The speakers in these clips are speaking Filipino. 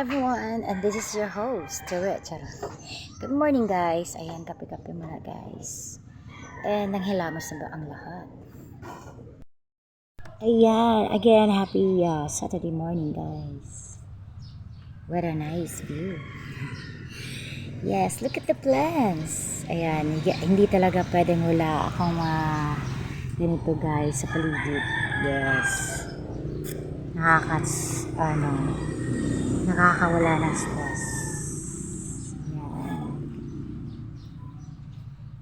everyone, and this is your host, Charot. Good morning guys. Ayan, kape-kape muna guys. And nanghilamos na ba ang lahat? Ayan, again, happy Saturday morning guys. What a nice view. Yes, look at the plants. Ayan, hindi talaga pwedeng wala akong ganito guys sa paligid. Yes. Nakakawala ng stress. Yan.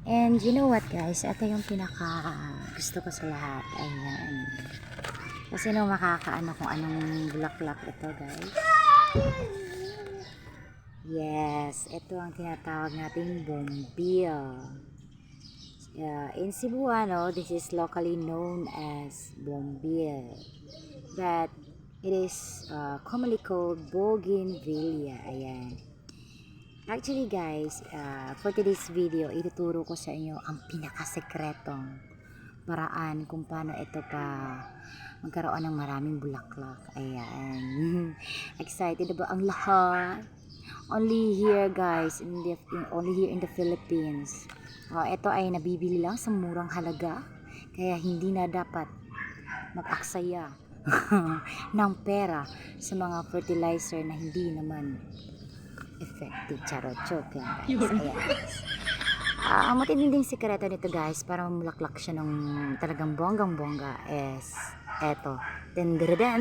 And you know what guys, ito yung pinaka gusto ko sa lahat. Ayan. Kasi nung makakaano kung anong bulaklak ito guys. Yes, ito ang tinatawag nating bougainvillea. In Cebuano, this is locally known as bougainvillea. But it is commonly called bougainvillea. Ayan. Actually guys, for today's video, ituturo ko sa inyo ang pinakasekretong paraan kung paano ito pa magkaroon ng maraming bulaklak. Ayan. Excited ba ang lahat? Only here guys, only here in the Philippines. Ito ay nabibili lang sa murang halaga, kaya hindi na dapat mag-aksaya ng pera sa mga fertilizer na hindi naman effective. Charot, joke lang guys. Ayan. Ang matinding sikreto nito guys, para mamulaklak siya ng talagang bonggang-bongga is eto. Dendredan!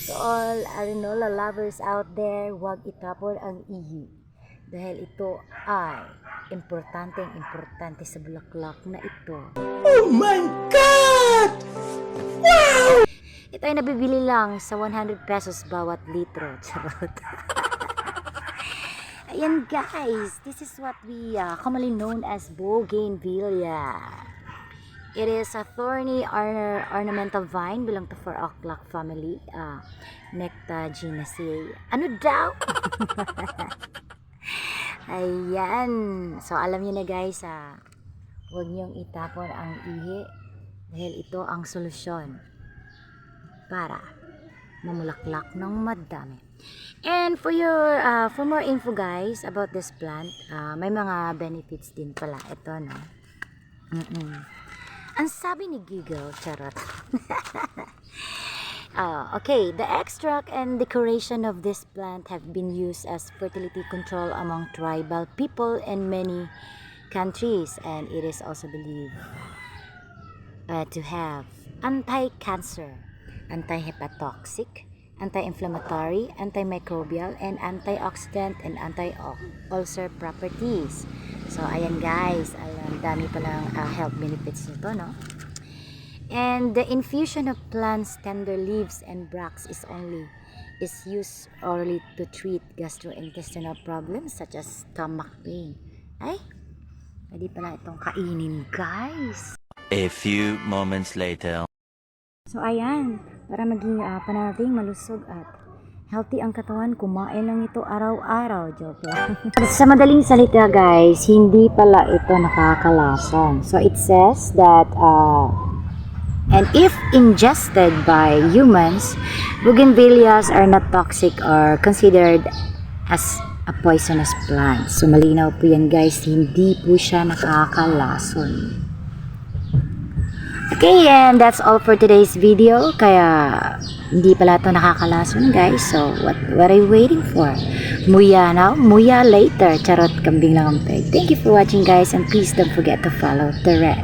So all arenola lovers out there, huwag itapon ang ihi. Dahil ito ay importante sa bulaklak na ito. Oh my God! Wow! Ito ay nabibili lang sa 100 pesos bawat litro. Charot. Ayan guys, this is what we commonly known as bougainvillea. It is a thorny ornamental vine, belong to four o'clock family, Nectaginaceae. Ano daw? Ayan. So, alam niyo na guys, huwag niyong itapon ang ihi dahil ito ang solusyon para mamulaklak ng madami. And for more info guys about this plant, may mga benefits din pala ito, no? Ang sabi ni Google, charot. Okay, the extract and decoration of this plant have been used as fertility control among tribal people in many countries, and it is also believed to have anti-cancer, anti-hepatotoxic, anti-inflammatory, antimicrobial, and antioxidant and anti-ulcer properties. So, ayan guys, ang dami palang health benefits nito, no? And the infusion of plants, tender leaves, and bracts is used orally to treat gastrointestinal problems such as stomach pain. Ay, pwede pala itong kainin, guys. A few moments later. So, ayan, para maging pananating malusog at healthy ang katawan, kumain lang ito araw-araw. Joke lang. Sa madaling salita guys, hindi pala ito nakakalason. So it says that and if ingested by humans, bougainvilleas are not toxic or considered as a poisonous plant. So malinaw po yan guys, hindi po siya nakakalason. Okay, and that's all for today's video. Kaya hindi pala ito nakakalason guys. So what are you waiting for? Muya now, muya later. Charot, kambing lang ang peg. Thank you for watching guys, and please don't forget to follow the red.